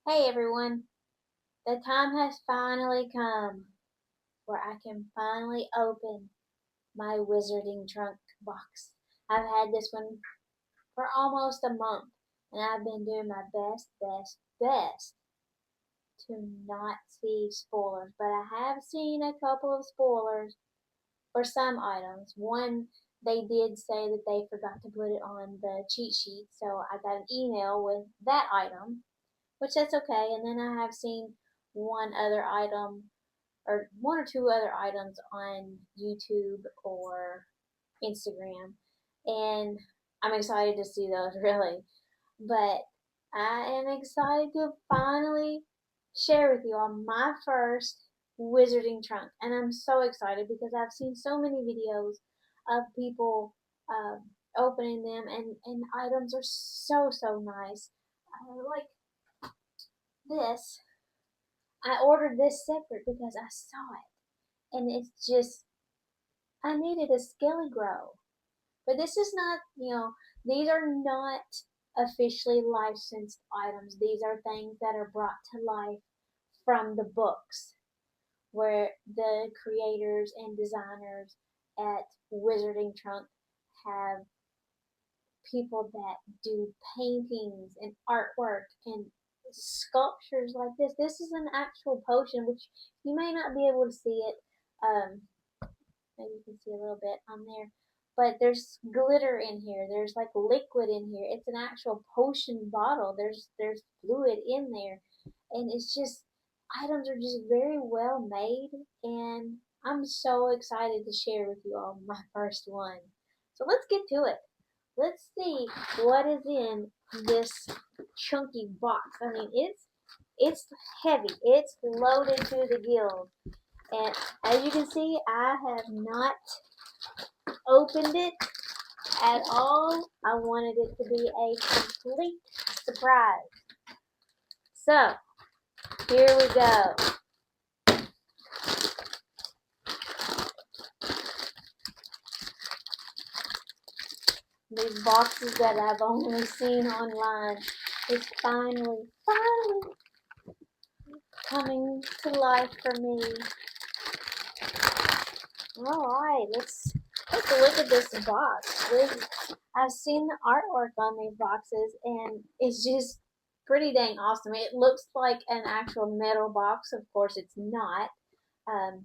Hey everyone, the time has finally come where I can finally open my Wizarding Trunk box. I've had this one for almost a month and I've been doing my best to not see spoilers, but I have seen a couple of spoilers for some items. One, they did say that they forgot to put it on the cheat sheet, so I got an email with that item, which that's okay. And then I have seen one other item or one or two other items on YouTube or Instagram, and I'm excited to see those really. But I am excited to finally share with you all my first Wizarding trunk, and I'm so excited because I've seen so many videos of people opening them, and items are so nice. Like this, I ordered this separate because I saw it, and it's just I needed a Skelly Grow. But this is not, these are not officially licensed items. These are things that are brought to life from the books, where the creators and designers at Wizarding Trunk have people that do paintings and artwork and sculptures like this. This is an actual potion, which you may not be able to see it. Um, Maybe you can see a little bit on there. But there's glitter in here. There's like liquid in here. It's an actual potion bottle. There's fluid in there, and it's just items are just very well made, and I'm so excited to share with you all my first one. So let's get to it. Let's see what is in this chunky box. I mean, it's heavy. It's loaded to the gills. And as you can see, I have not opened it at all. I wanted it to be a complete surprise. So, here we go. These boxes that I've only seen online is finally coming to life for me. Alright, let's take a look at this box. I've seen the artwork on these boxes, and it's just pretty dang awesome. It looks like an actual metal box. Of course, it's not. Um,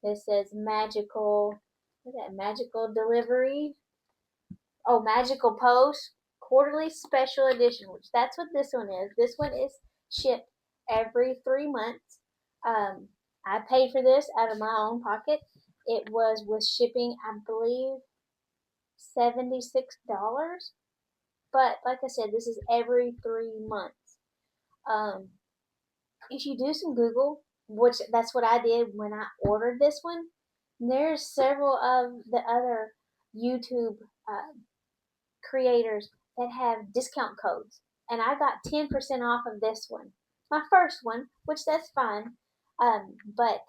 it says magical, what is that, magical delivery? Oh, magical post, quarterly special edition, which that's what this one is. This one is shipped every 3 months. Um, I paid for this out of my own pocket. It was with shipping, I believe, $76. But like I said, this is every 3 months. Um, if you do some Google, which that's what I did when I ordered this one, there's several of the other YouTube uh, creators that have discount codes, and I got 10% off of this one. My first one, which that's fine, but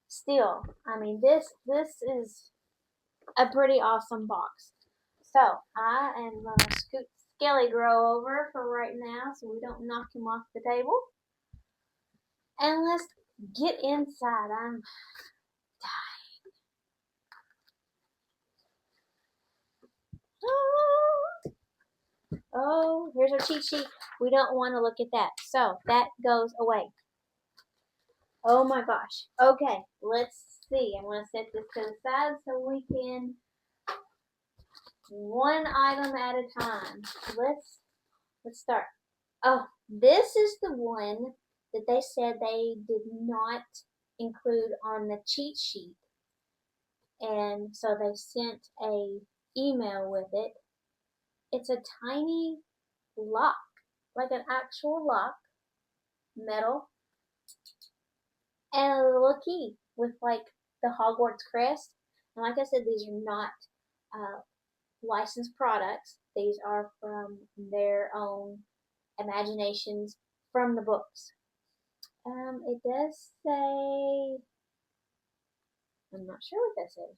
still, I mean, this is a pretty awesome box. So I am gonna scoot Skelly Grow over for right now so we don't knock him off the table. And let's get inside. I'm dying. Oh, here's our cheat sheet. We don't want to look at that. So that goes away. Oh my gosh. Okay, let's see. I'm going to set this to the side so we can one item at a time. Let's start. Oh, this is the one that they said they did not include on the cheat sheet, and so they sent a email with it. It's a tiny lock, like an actual lock, metal, and a little key with like the Hogwarts crest. And like I said, these are not uh, licensed products. These are from their own imaginations from the books. It does say, I'm not sure what that says.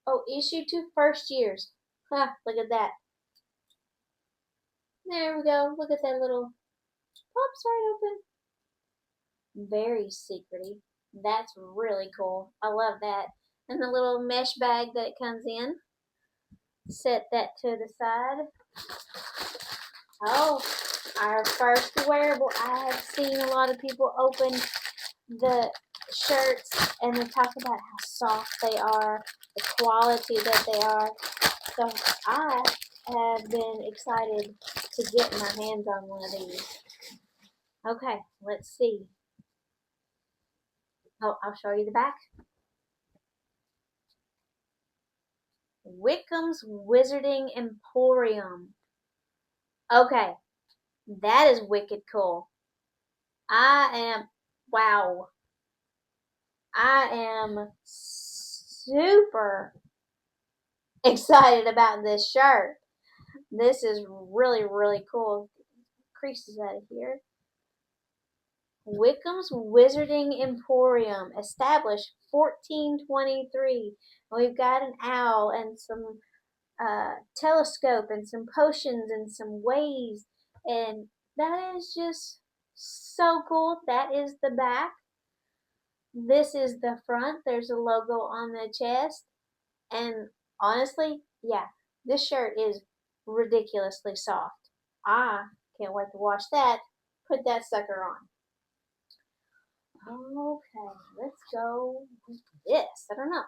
Oh, issued to first years. Huh, look at that. There we go. Look at that little pops right open. Very secrety. That's really cool. I love that. And the little mesh bag that it comes in. Set that to the side. Oh, our first wearable. I have seen a lot of people open the shirts and they talk about how soft they are, the quality that they are. So I have been excited to get my hands on one of these. Okay, let's see. Oh, I'll show you the back. Wickham's Wizarding Emporium. Okay, that is wicked cool. Wow. I am super excited about this shirt. This is really, really cool. Creases out of here. Wickham's Wizarding Emporium, established 1423. We've got an owl and some telescope and some potions and some ways, and that is just so cool. That is the back. This is the front. There's a logo on the chest, and honestly, yeah, this shirt is ridiculously soft. I can't wait to wash that. Put that sucker on. Okay, let's go with this. I don't know.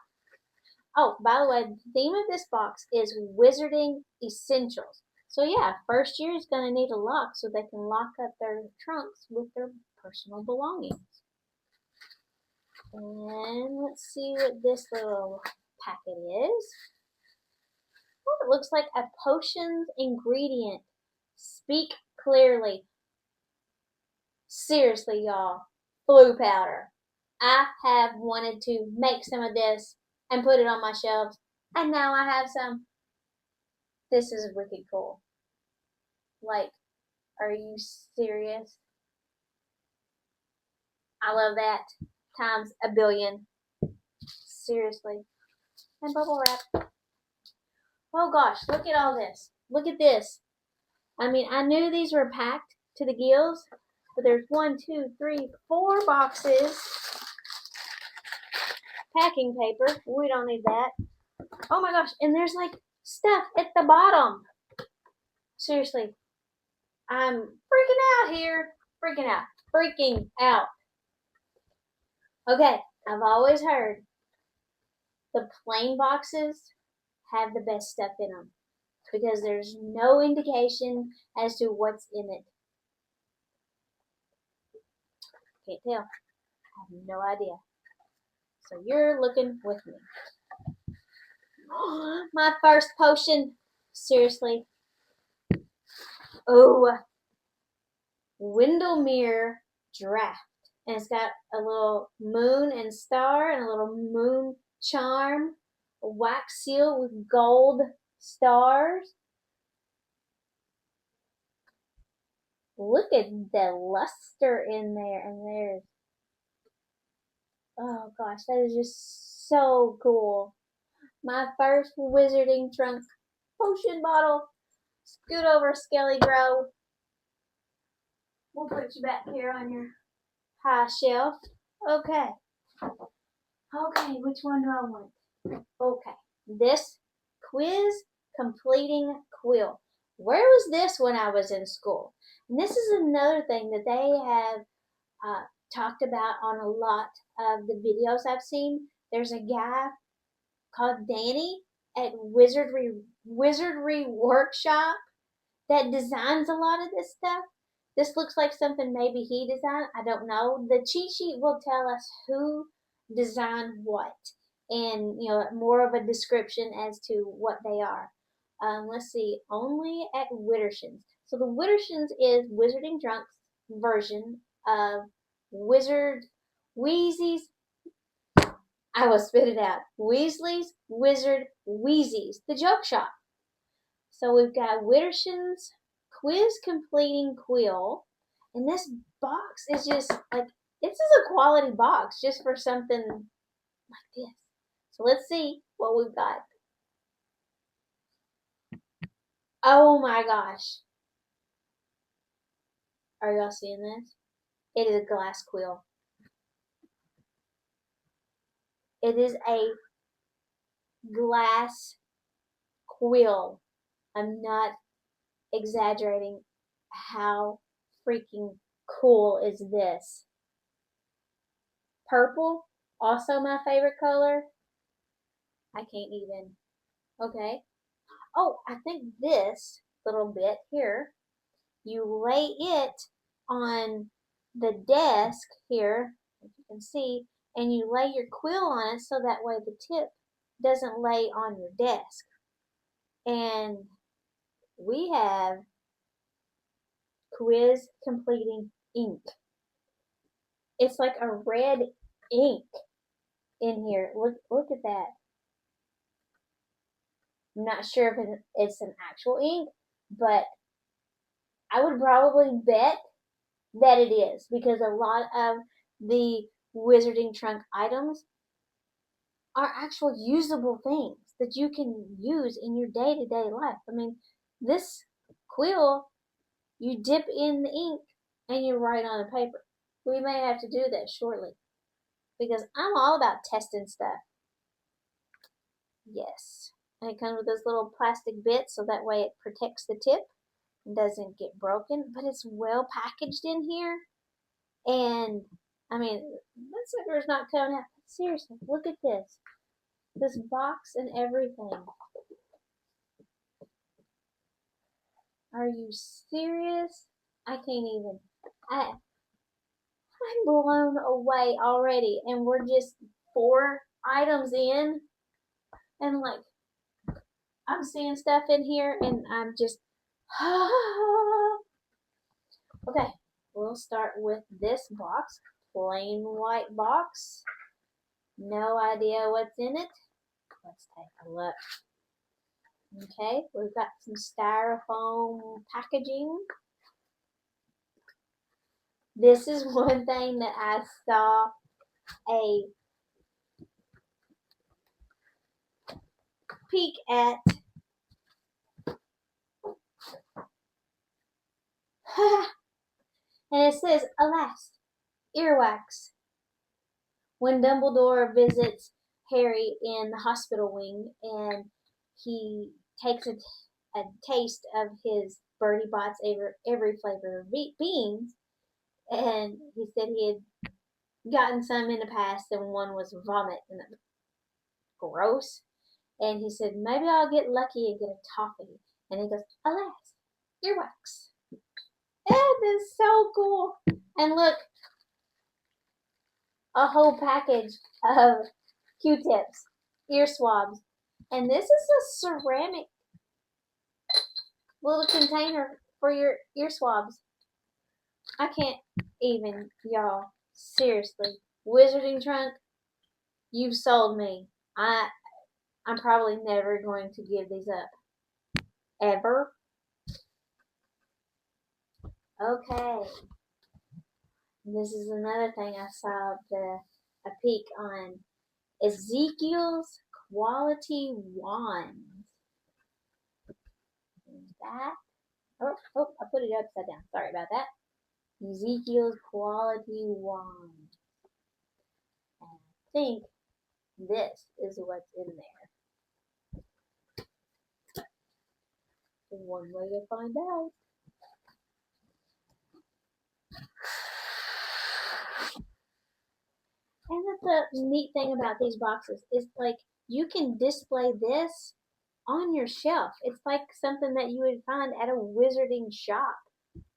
Oh, by the way, the theme of this box is Wizarding Essentials. So yeah, first year is going to need a lock so they can lock up their trunks with their personal belongings. And let's see what this little packet is. Oh, it looks like a potions ingredient. Speak clearly. Seriously, y'all. Blue powder. I have wanted to make some of this and put it on my shelves, and now I have some. This is wicked cool. Like, are you serious? I love that. Times a billion. Seriously. And bubble wrap. Oh gosh, look at all this. Look at this. I mean, I knew these were packed to the gills, but there's 1, 2, 3, 4 boxes. Packing paper. We don't need that. Oh my gosh, and there's like stuff at the bottom. Seriously. I'm freaking out here. Freaking out. Freaking out. Okay, I've always heard the plain boxes have the best stuff in them because there's no indication as to what's in it. Can't tell. I have no idea. So you're looking with me. My first potion. Seriously. Oh, Windermere Draft. And it's got a little moon and star and a little moon charm. A wax seal with gold stars. Look at the luster in there. And there's, oh gosh, that is just so cool. My first wizarding trunk potion bottle. Scoot over, Skelly Grove. We'll put you back here on your high shelf. Okay. Okay, which one do I want? Okay. This quiz completing quill. Where was this when I was in school? And this is another thing that they have talked about on a lot of the videos I've seen. There's a guy called Danny at Wizardry Workshop that designs a lot of this stuff. This looks like something maybe he designed. I don't know. The cheat sheet will tell us who designed what, and more of a description as to what they are. Let's see. Only at Widdershins. So the Widdershins is Wizarding Drunk's version of Wizard Wheezy's. I will spit it out. Weasley's Wizard Wheezy's, the joke shop. So we've got Widdershins quiz completing quill, and this box is just like, this is a quality box just for something like this. So let's see what we've got. Oh my gosh. Are y'all seeing this? It is a glass quill. It is a glass quill. I'm not exaggerating. How freaking cool is this? Purple, also my favorite color. I can't even. Okay. Oh, I think this little bit here, you lay it on the desk here, as you can see, and you lay your quill on it so that way the tip doesn't lay on your desk. And we have quiz completing ink. It's like a red ink in here. Look at that. I'm not sure if it's an actual ink, but I would probably bet that it is because a lot of the Wizarding Trunk items are actual usable things that you can use in your day-to-day life. I mean, this quill, you dip in the ink and you write on the paper. We may have to do that shortly because I'm all about testing stuff. Yes. And it comes with this little plastic bit so that way it protects the tip and doesn't get broken. But it's well packaged in here. And, I mean, that sucker is not coming out. Seriously, look at this. This box and everything. Are you serious? I can't even. I'm blown away already. And we're just 4 items in. And, like, I'm seeing stuff in here and I'm just. Okay, we'll start with this box. Plain white box. No idea what's in it. Let's take a look. Okay, we've got some styrofoam packaging. This is one thing that I saw a peek at. And it says, alas, earwax. When Dumbledore visits Harry in the hospital wing and he takes a taste of his Bertie Bott's every flavor of beans, and he said he had gotten some in the past and one was vomit and gross. And he said, maybe I'll get lucky and get a toffee. And he goes, alas, earwax. That is so cool. And look, a whole package of Q-tips, ear swabs. And this is a ceramic little container for your ear swabs. I can't even, y'all. Seriously. Wizarding Trunk, you've sold me. I'm probably never going to give these up. Ever. Okay. This is another thing I saw a peek on. Ezekiel's Quality Wands. That. Oh, I put it upside down. Sorry about that. Ezekiel's Quality Wand. And I think this is what's in there. One way to find out. And that's the neat thing about these boxes is like you can display this on your shelf. It's like something that you would find at a wizarding shop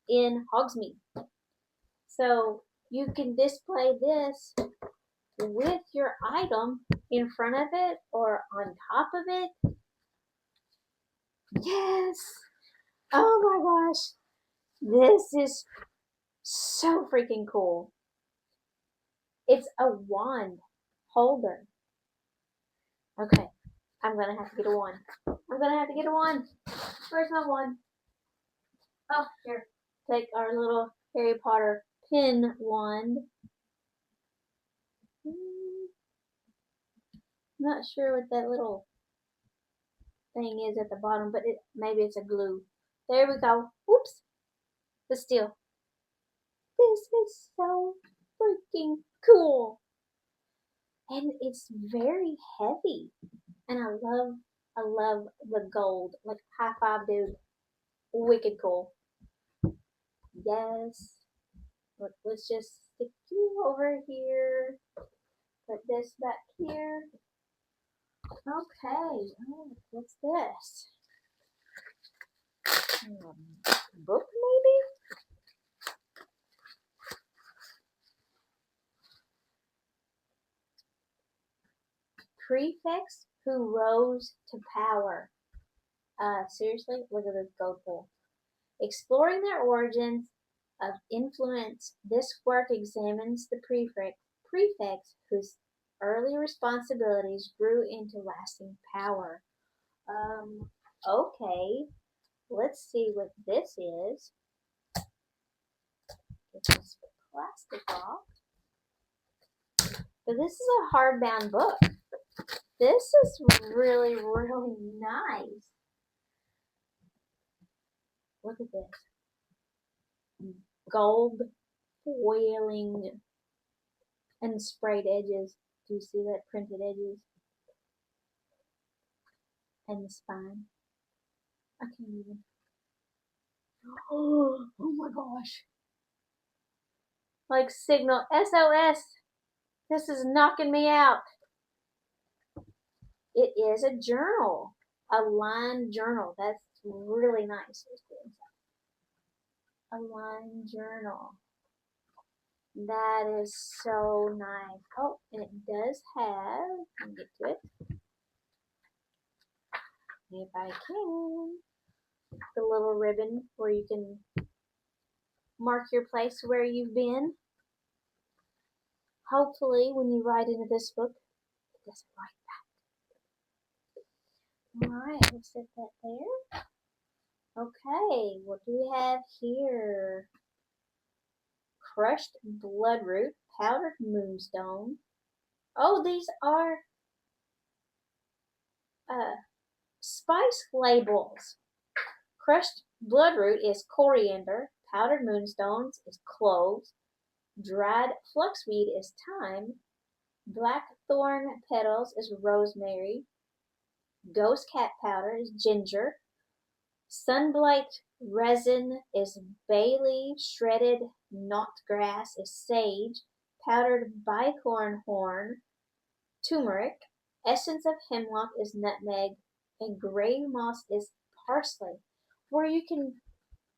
in Hogsmeade. So you can display this with your item in front of it or on top of it. Yes! Oh my gosh! This is so freaking cool. It's a wand holder. Okay, I'm gonna have to get a wand. Where's my wand? Oh, here. Take our little Harry Potter pin wand. Not sure what that little thing is at the bottom, but maybe it's a glue. There we go. Whoops. But still, This is so freaking cool. And it's very heavy. And I love the gold. Like, high five, dude. Wicked cool. Yes. Look, let's just stick you over here. Put this back here. Okay. Oh, what's this? Book, maybe? Prefects who rose to power. Seriously, look at this gold pool. Exploring their origins of influence, this work examines the prefects whose early responsibilities grew into lasting power. Okay, let's see what this is. Get this plastic off. But this is a hardbound book. This is really, really nice. Look at this. Gold foiling and sprayed edges. Do you see that printed edges? And the spine. I can't even. Oh my gosh. Like signal SOS. This is knocking me out. It is a journal. A lined journal. That's really nice. A lined journal. That is so nice. Oh, and it does have, let me get to it. If I can. The little ribbon where you can mark your place where you've been. Hopefully, when you write into this book, it doesn't write back. Alright, we'll set that there. Okay, what do we have here? Crushed bloodroot, powdered moonstone. Oh, these are spice labels. Crushed bloodroot is coriander, powdered moonstones is cloves, dried fluxweed is thyme, blackthorn petals is rosemary, ghost cat powder is ginger, sunblight resin is bay leaf, shredded knotgrass is sage, powdered bicorn horn, turmeric, essence of hemlock is nutmeg, and gray moss is parsley. Where you can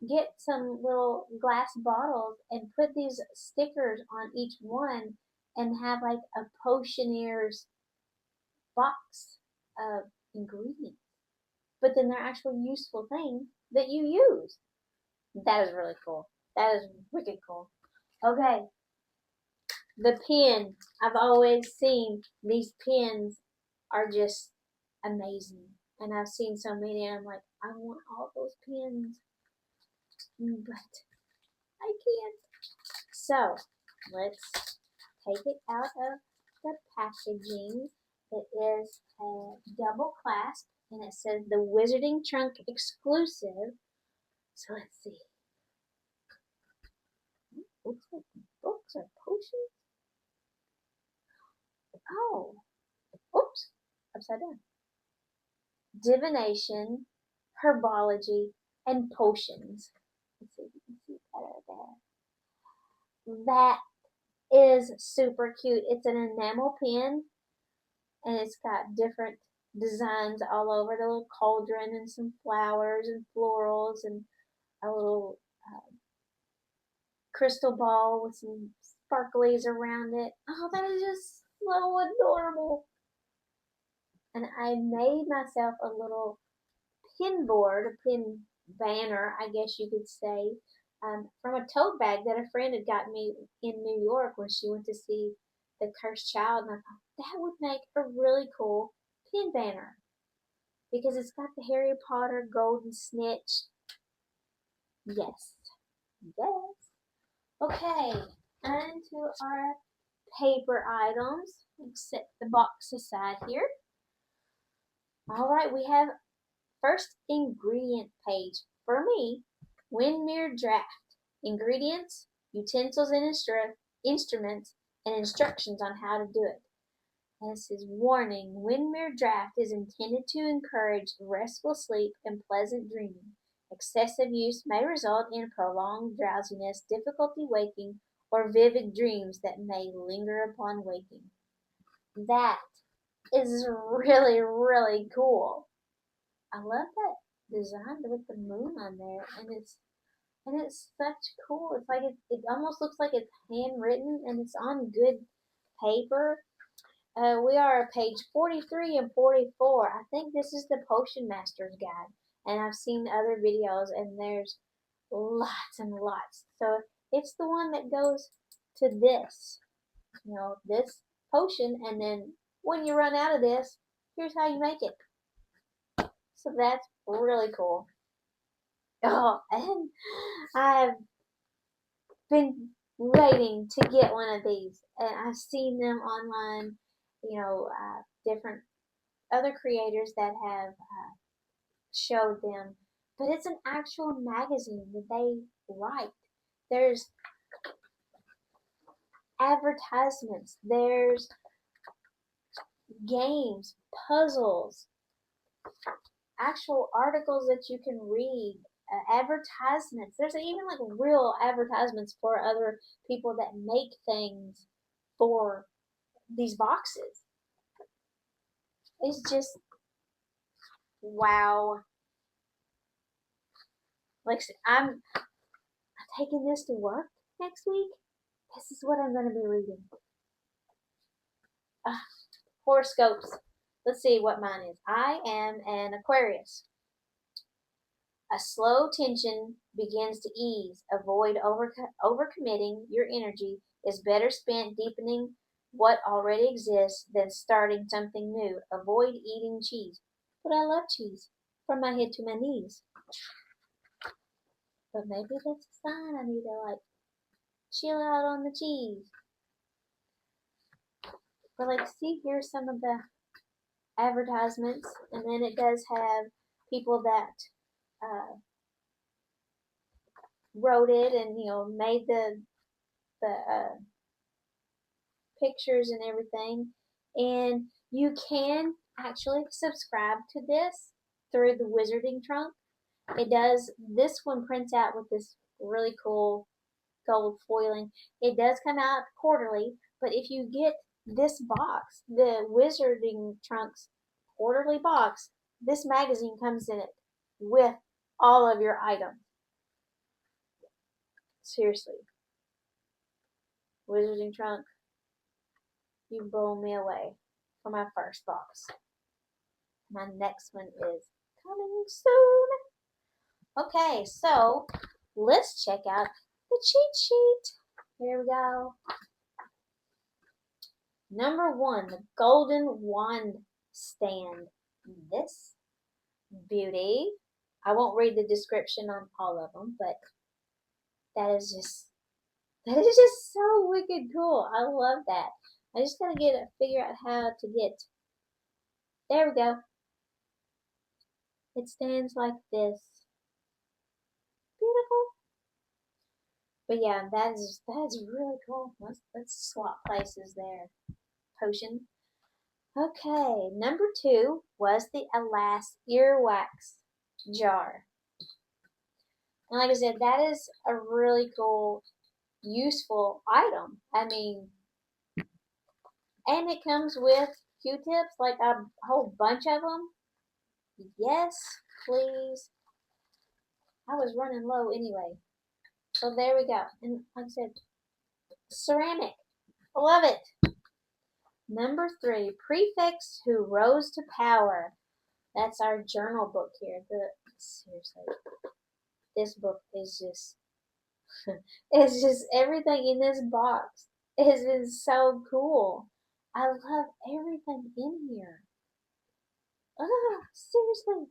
get some little glass bottles and put these stickers on each one and have like a potioneer's box of ingredients. But then they're actual useful things that you use. That is really cool. That is wicked cool. Okay. The pen. I've always seen these pens are just amazing. And I've seen so many and I'm like, I want all those pens. But I can't. So let's take it out of the packaging. It is a double clasp and it says the Wizarding Trunk exclusive. So let's see. Looks like books or potions. Oh, oops, upside down. Divination, herbology, and potions. Let's see if you can see better there. That is super cute. It's an enamel pen, and it's got different designs all over. The little cauldron and some flowers and florals and a little crystal ball with some sparklies around it. Oh, that is just so adorable. And I made myself a little pin board, a pin banner, I guess you could say, from a tote bag that a friend had gotten me in New York when she went to see The Cursed Child. And I thought that would make a really cool pin banner because it's got the Harry Potter golden snitch. Yes. Yes. Okay, and to our paper items. Let's set the box aside here. Alright, we have first ingredient page. For me, Windmere Draft. Ingredients, utensils and instruments, and instructions on how to do it. And it says, warning, Windmere Draft is intended to encourage restful sleep and pleasant dreaming. Excessive use may result in prolonged drowsiness, difficulty waking, or vivid dreams that may linger upon waking. That is really, really cool. I love that design with the moon on there, and it's such cool. It's like it almost looks like it's handwritten and it's on good paper. We are at page 43 and 44. I think this is the Potion Master's Guide, and I've seen other videos, and there's lots and lots. So it's the one that goes to this, this potion, and then when you run out of this, here's how you make it. So that's really cool. Oh, and I've been waiting to get one of these, and I've seen them online, different other creators that have showed them, but it's an actual magazine that they write. There's advertisements, there's games, puzzles, actual articles that you can read, advertisements. There's even like real advertisements for other people that make things for these boxes. It's just wow. Like I'm taking this to work next week. This is what I'm going to be reading. Horoscopes. Let's see what mine is. I am an Aquarius. A slow tension begins to ease. Avoid overcommitting. Your energy is better spent deepening what already exists than starting something new. Avoid eating cheese. But I love cheese from my head to my knees. But maybe that's a sign I need to chill out on the cheese. But see, here's some of the advertisements, and then it does have people that wrote it and made the pictures and everything. And you can actually subscribe to this through the Wizarding Trunk. It does. This one prints out with this really cool gold foiling. It does come out quarterly, but if you get this box, the Wizarding Trunks quarterly box, this magazine comes in it with all of your items. Seriously. Wizarding Trunk, you blow me away for my first box. My next one is coming soon. Okay, so let's check out the cheat sheet. Here we go. Number 1, the Golden Wand Stand. This beauty. I won't read the description on all of them, but that is just so wicked cool. I love that. I just gotta figure out how to get. There we go. It stands like this. Beautiful. But yeah, that's really cool. Let's swap places there. Potion. Okay, number 2 was the Alas Earwax jar. And like I said, that is a really cool, useful item. I mean, and it comes with Q-tips, like a whole bunch of them. Yes, please. I was running low anyway. So there we go. And like I said, ceramic. I love it. Number 3, prefects who rose to power. That's our journal book here. Seriously, this book is just, it's just everything in this box has been so cool. I love everything in here. Seriously.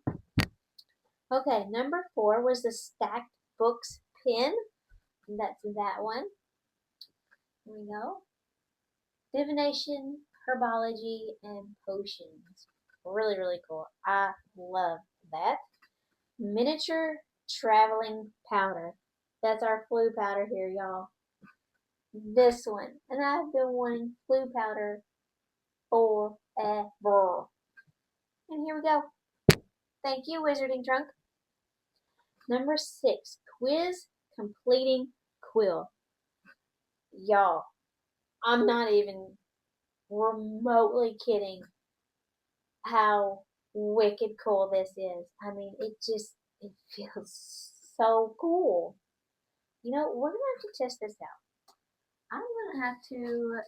Okay, number 4 was the Stacked Books pin. That's that one. Here we go. Divination, herbology, and potions. Really, really cool. I love that. Miniature traveling powder. That's our flu powder here, y'all. this one. And I've been wanting blue powder forever. And here we go. Thank you, Wizarding Trunk. Number 6, quiz completing quill. Y'all, I'm not even remotely kidding how wicked cool this is. I mean, it feels so cool. You know, we're gonna have to test this out. I'm gonna have to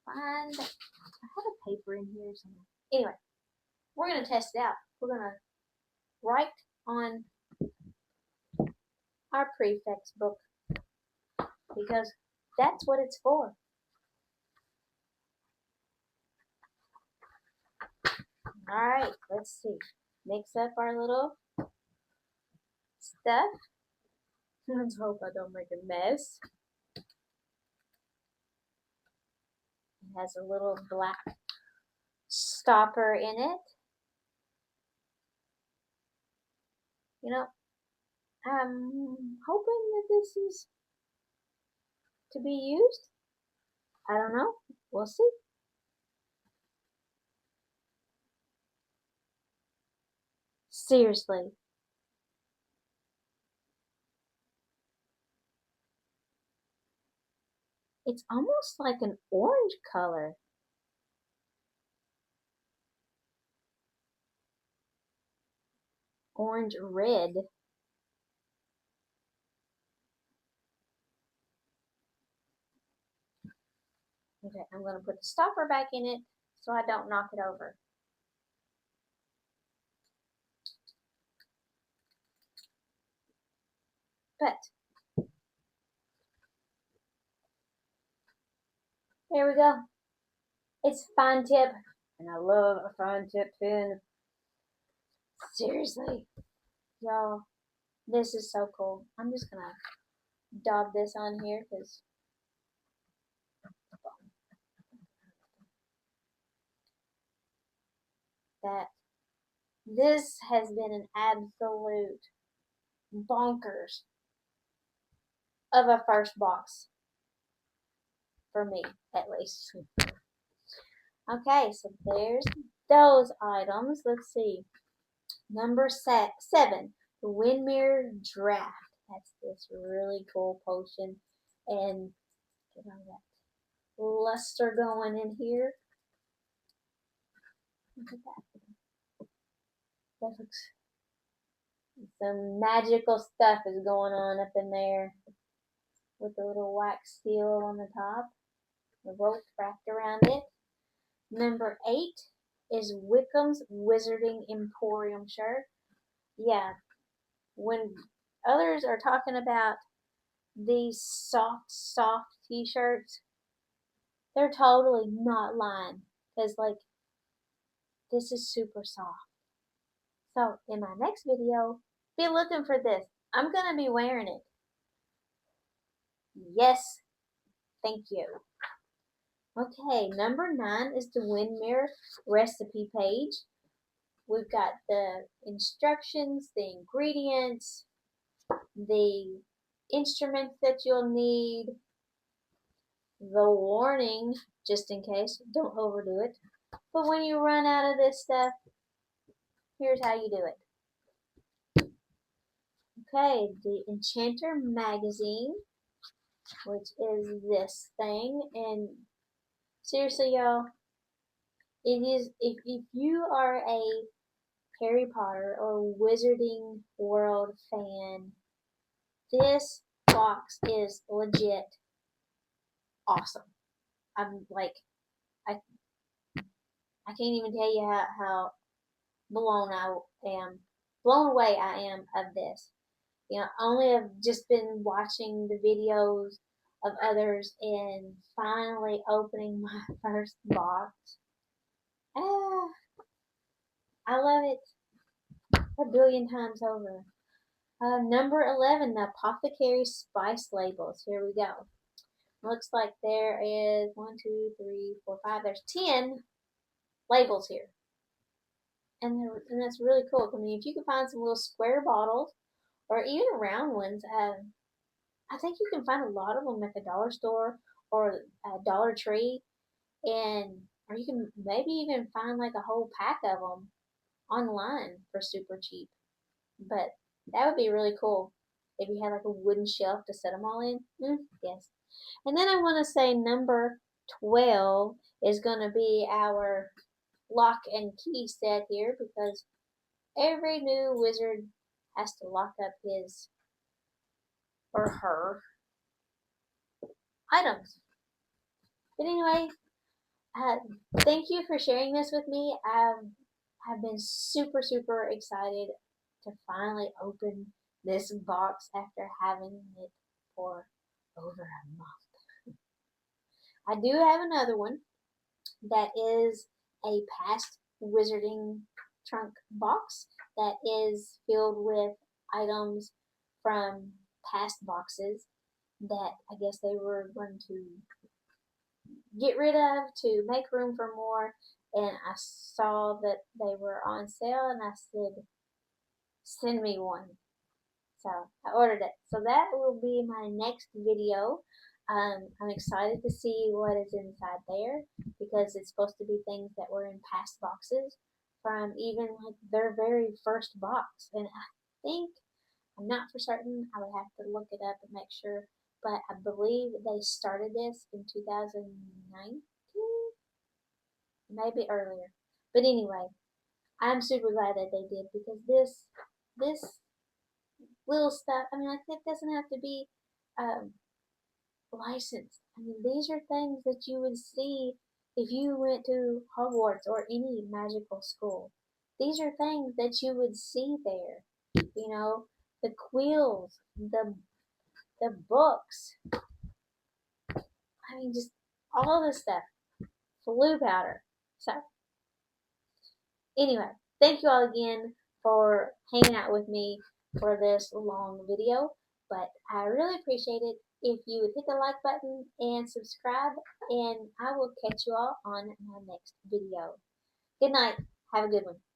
find. I have a paper in here somewhere. Anyway, we're gonna test it out. We're gonna write on our prefix book because that's what it's for. Alright, let's see. Mix up our little stuff. Let's hope I don't make a mess. It has a little black stopper in it. You know, I'm hoping that this is to be used. I don't know. We'll see. Seriously. It's almost like an orange color. Orange red. Okay, I'm going to put the stopper back in it so I don't knock it over. But there we go. It's fine tip, and I love a fine tip pen. Seriously, y'all, this is so cool. I'm just gonna dab this on here because that this has been an absolute bonkers of a first box for me, at least. Okay, so there's those items. Let's see. Number 7, the Windmere Draft. That's this really cool potion. And get on that luster going in here. Look at that. That looks, some magical stuff is going on up in there with the little wax seal on the top. The rope wrapped around it. Number 8 is Wickham's Wizarding Emporium shirt. Yeah, when others are talking about these soft t-shirts, they're totally not lying. Because, like, this is super soft. So, in my next video, be looking for this. I'm going to be wearing it. Yes, thank you. Okay, number 9 is the Windmere recipe page. We've got the instructions, the ingredients, the instruments that you'll need, the warning, just in case, don't overdo it. But when you run out of this stuff, here's how you do it. Okay, the Enchanter magazine, which is this thing, and seriously, y'all, it is, if you are a Harry Potter or Wizarding World fan, this box is legit awesome. I'm like, I I can't even tell you how blown away I am of this. You know, I only have just been watching the videos of others and finally opening my first box. Ah, I love it a billion times over. Number 11, the Apothecary Spice Labels. Here we go. Looks like there is 1, 2, 3, 4, 5. There's 10 labels here. And that's really cool. I mean, if you can find some little square bottles or even round ones, I think you can find a lot of them at the dollar store or Dollar Tree, and or you can maybe even find like a whole pack of them online for super cheap. But that would be really cool if you had like a wooden shelf to set them all in. Yes. And then I want to say number 12 is going to be our lock and key set here because every new wizard has to lock up his or her items. But anyway, uh, thank you for sharing this with me. I've been super, super excited to finally open this box after having it for over a month. I do have another one that is a past wizarding trunk box that is filled with items from past boxes that I guess they were going to get rid of to make room for more. And I saw that they were on sale and I said, send me one. So I ordered it. So that will be my next video. I'm excited to see what is inside there because it's supposed to be things that were in past boxes from even like their very first box. And I think, I'm not for certain, I would have to look it up and make sure, but I believe they started this in 2019, maybe earlier. But anyway, I'm super glad that they did because this little stuff. I mean, like it doesn't have to be um, licensed. I mean, these are things that you would see if you went to Hogwarts or any magical school. These are things that you would see there. You know, the quills, the books. I mean, just all this stuff. Blue powder. So, anyway, thank you all again for hanging out with me for this long video. But I really appreciate it if you would hit the like button and subscribe. And I will catch you all on my next video. Good night. Have a good one.